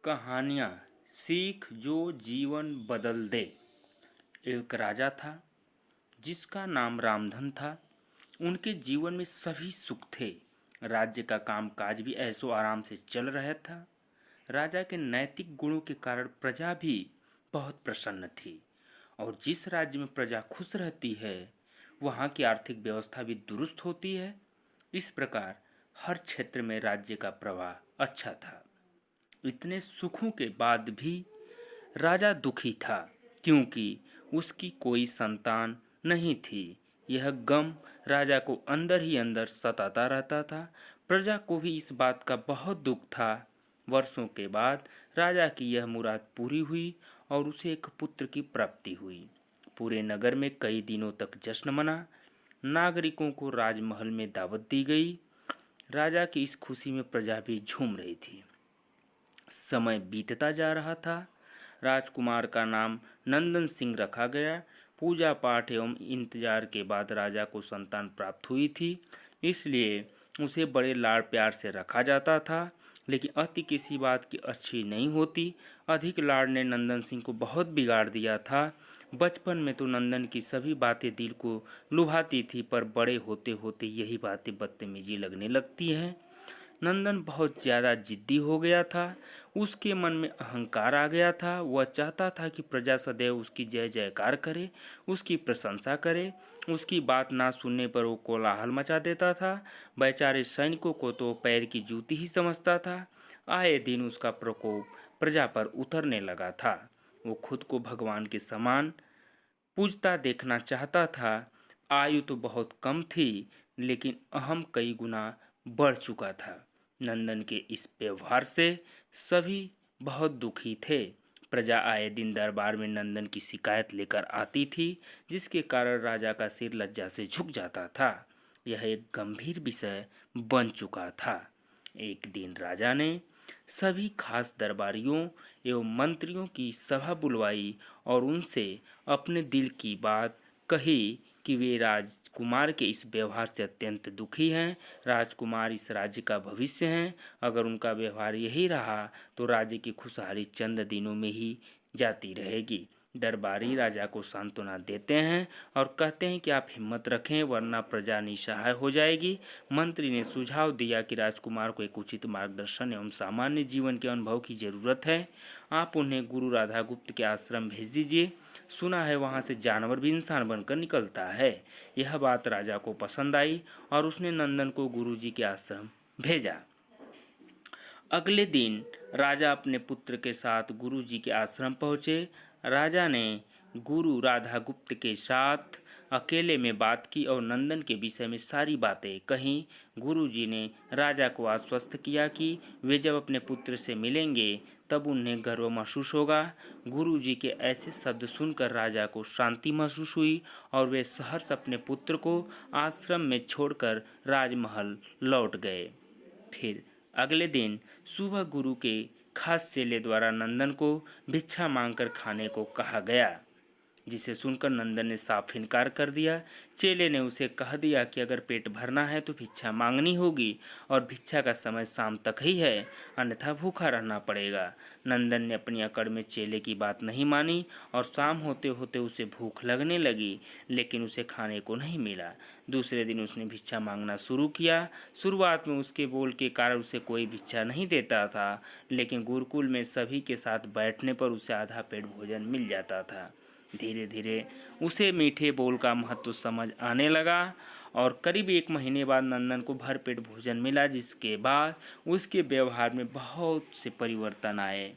कहानियाँ सीख जो जीवन बदल दे। एक राजा था जिसका नाम रामधन था। उनके जीवन में सभी सुख थे। राज्य का कामकाज भी ऐशो आराम से चल रहा था। राजा के नैतिक गुणों के कारण प्रजा भी बहुत प्रसन्न थी और जिस राज्य में प्रजा खुश रहती है वहाँ की आर्थिक व्यवस्था भी दुरुस्त होती है। इस प्रकार हर क्षेत्र में राज्य का प्रवाह अच्छा था। इतने सुखों के बाद भी राजा दुखी था क्योंकि उसकी कोई संतान नहीं थी। यह गम राजा को अंदर ही अंदर सताता रहता था। प्रजा को भी इस बात का बहुत दुख था। वर्षों के बाद राजा की यह मुराद पूरी हुई और उसे एक पुत्र की प्राप्ति हुई। पूरे नगर में कई दिनों तक जश्न मना। नागरिकों को राजमहल में दावत दी गई। राजा की इस खुशी में प्रजा भी झूम रही थी। समय बीतता जा रहा था। राजकुमार का नाम नंदन सिंह रखा गया। पूजा पाठ एवं इंतजार के बाद राजा को संतान प्राप्त हुई थी, इसलिए उसे बड़े लाड प्यार से रखा जाता था। लेकिन अति किसी बात की अच्छी नहीं होती। अधिक लाड ने नंदन सिंह को बहुत बिगाड़ दिया था। बचपन में तो नंदन की सभी बातें दिल को लुभाती थी, पर बड़े होते होते यही बातें बदतमीजी लगने लगती हैं। नंदन बहुत ज़्यादा जिद्दी हो गया था। उसके मन में अहंकार आ गया था। वह चाहता था कि प्रजा सदैव उसकी जय जयकार करे, उसकी प्रशंसा करे। उसकी बात ना सुनने पर वो कोलाहल मचा देता था। बेचारे सैनिकों को तो पैर की जूती ही समझता था। आए दिन उसका प्रकोप प्रजा पर उतरने लगा था। वो खुद को भगवान के समान पूजता देखना चाहता था। आयु तो बहुत कम थी, लेकिन अहम कई गुना बढ़ चुका था। नंदन के इस व्यवहार से सभी बहुत दुखी थे। प्रजा आए दिन दरबार में नंदन की शिकायत लेकर आती थी, जिसके कारण राजा का सिर लज्जा से झुक जाता था। यह एक गंभीर विषय बन चुका था। एक दिन राजा ने सभी खास दरबारियों एवं मंत्रियों की सभा बुलवाई और उनसे अपने दिल की बात कही कि वे राजकुमार के इस व्यवहार से अत्यंत दुखी हैं। राजकुमार इस राज्य का भविष्य हैं। अगर उनका व्यवहार यही रहा तो राज्य की खुशहाली चंद दिनों में ही जाती रहेगी। दरबारी राजा को सांत्वना देते हैं और कहते हैं कि आप हिम्मत रखें, वरना प्रजा निसहाय हो जाएगी। मंत्री ने सुझाव दिया कि राजकुमार को एक उचित मार्गदर्शन एवं सामान्य जीवन के अनुभव की जरूरत है। आप उन्हें गुरु राधागुप्त के आश्रम भेज दीजिए। सुना है वहाँ से जानवर भी इंसान बनकर निकलता है। यह बात राजा को पसंद आई और उसने नंदन को गुरुजी के आश्रम भेजा। अगले दिन राजा अपने पुत्र के साथ गुरुजी के आश्रम पहुँचे। राजा ने गुरु राधागुप्त के साथ अकेले में बात की और नंदन के विषय में सारी बातें कहीं। गुरुजी ने राजा को आश्वस्त किया कि वे जब अपने पुत्र से मिलेंगे तब उन्हें गर्व महसूस होगा। गुरुजी के ऐसे शब्द सुनकर राजा को शांति महसूस हुई और वे सहर्ष अपने पुत्र को आश्रम में छोड़कर राजमहल लौट गए। फिर अगले दिन सुबह गुरु के खास चेले द्वारा नंदन को भिक्षा मांगकर खाने को कहा गया, जिसे सुनकर नंदन ने साफ इनकार कर दिया। चेले ने उसे कह दिया कि अगर पेट भरना है तो भिक्षा मांगनी होगी और भिक्षा का समय शाम तक ही है, अन्यथा भूखा रहना पड़ेगा। नंदन ने अपनी अकड़ में चेले की बात नहीं मानी और शाम होते होते उसे भूख लगने लगी, लेकिन उसे खाने को नहीं मिला। दूसरे दिन उसने भिक्षा मांगना शुरू किया। शुरुआत में उसके बोल के कारण उसे कोई भिक्षा नहीं देता था, लेकिन गुरुकुल में सभी के साथ बैठने पर उसे आधा पेट भोजन मिल जाता था। धीरे धीरे उसे मीठे बोल का महत्व समझ आने लगा और करीब 1 महीने बाद नंदन को भरपेट भोजन मिला, जिसके बाद उसके व्यवहार में बहुत से परिवर्तन आए।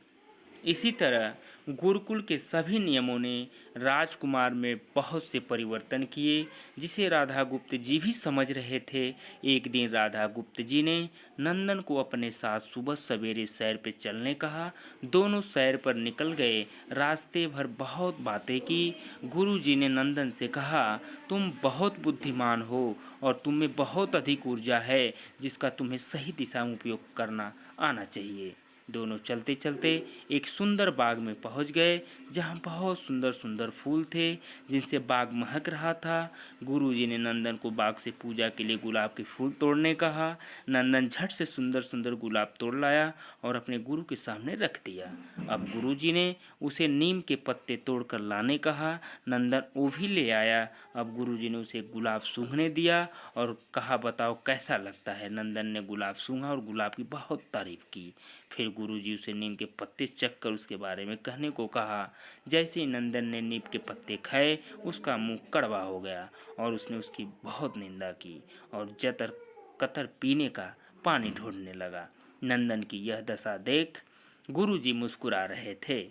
इसी तरह गुरुकुल के सभी नियमों ने राजकुमार में बहुत से परिवर्तन किए, जिसे राधागुप्त जी भी समझ रहे थे। एक दिन राधागुप्त जी ने नंदन को अपने साथ सुबह सवेरे सैर पे चलने कहा। दोनों सैर पर निकल गए। रास्ते भर बहुत बातें की। गुरु जी ने नंदन से कहा, तुम बहुत बुद्धिमान हो और तुम में बहुत अधिक ऊर्जा है, जिसका तुम्हें सही दिशा में उपयोग करना आना चाहिए। दोनों चलते चलते एक सुंदर बाग में पहुंच गए। जहाँ बहुत सुंदर सुंदर फूल थे, जिनसे बाग महक रहा था। गुरुजी ने नंदन को बाग से पूजा के लिए गुलाब के फूल तोड़ने कहा। नंदन झट से सुंदर सुंदर गुलाब तोड़ लाया और अपने गुरु के सामने रख दिया। अब गुरुजी ने उसे नीम के पत्ते तोड़कर लाने कहा। नंदन वो भी ले आया। अब गुरुजी ने उसे गुलाब सूंघने दिया और कहा, बताओ कैसा लगता है। नंदन ने गुलाब सूंघा और गुलाब की बहुत तारीफ की। फिर गुरुजी उसे नीम के पत्ते चख कर उसके बारे में कहने को कहा। जैसे ही नंदन ने नीम के पत्ते खाए, उसका मुंह कड़वा हो गया और उसने उसकी बहुत निंदा की और जतर कतर पीने का पानी ढूंढने लगा। नंदन की यह दशा देख गुरुजी मुस्कुरा रहे थे।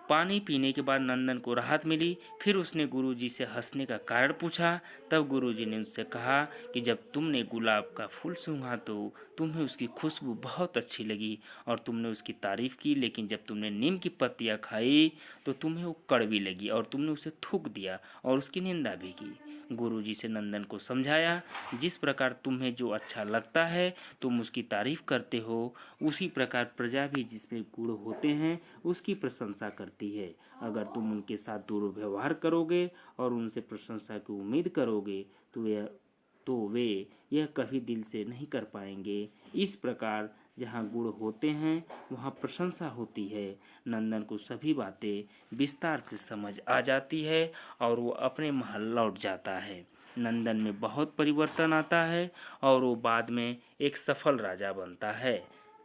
पानी पीने के बाद नंदन को राहत मिली। फिर उसने गुरुजी से हंसने का कारण पूछा। तब गुरुजी ने उससे कहा कि जब तुमने गुलाब का फूल सूंघा तो तुम्हें उसकी खुशबू बहुत अच्छी लगी और तुमने उसकी तारीफ की, लेकिन जब तुमने नीम की पत्तियां खाई तो तुम्हें वो कड़वी लगी और तुमने उसे थूक दिया और उसकी निंदा भी की। गुरुजी से नंदन को समझाया, जिस प्रकार तुम्हें जो अच्छा लगता है तुम उसकी तारीफ करते हो, उसी प्रकार प्रजा भी जिसमें गुण होते हैं उसकी प्रशंसा करती है। अगर तुम उनके साथ दुर्व्यवहार करोगे और उनसे प्रशंसा की उम्मीद करोगे तो वे यह कभी दिल से नहीं कर पाएंगे। इस प्रकार जहाँ गुण होते हैं वहाँ प्रशंसा होती है। नंदन को सभी बातें विस्तार से समझ आ जाती है और वो अपने महल लौट जाता है। नंदन में बहुत परिवर्तन आता है और वो बाद में एक सफल राजा बनता है।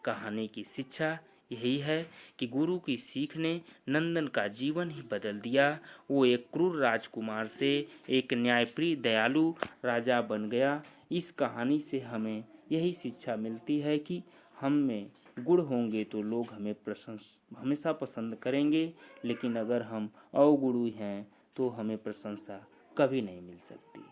कहानी की शिक्षा यही है कि गुरु की सीख ने नंदन का जीवन ही बदल दिया। वो एक क्रूर राजकुमार से एक न्यायप्रिय दयालु राजा बन गया। इस कहानी से हमें यही शिक्षा मिलती है कि हम में गुण होंगे तो लोग हमें हमेशा पसंद करेंगे, लेकिन अगर हम अवगुणी हैं तो हमें प्रशंसा कभी नहीं मिल सकती।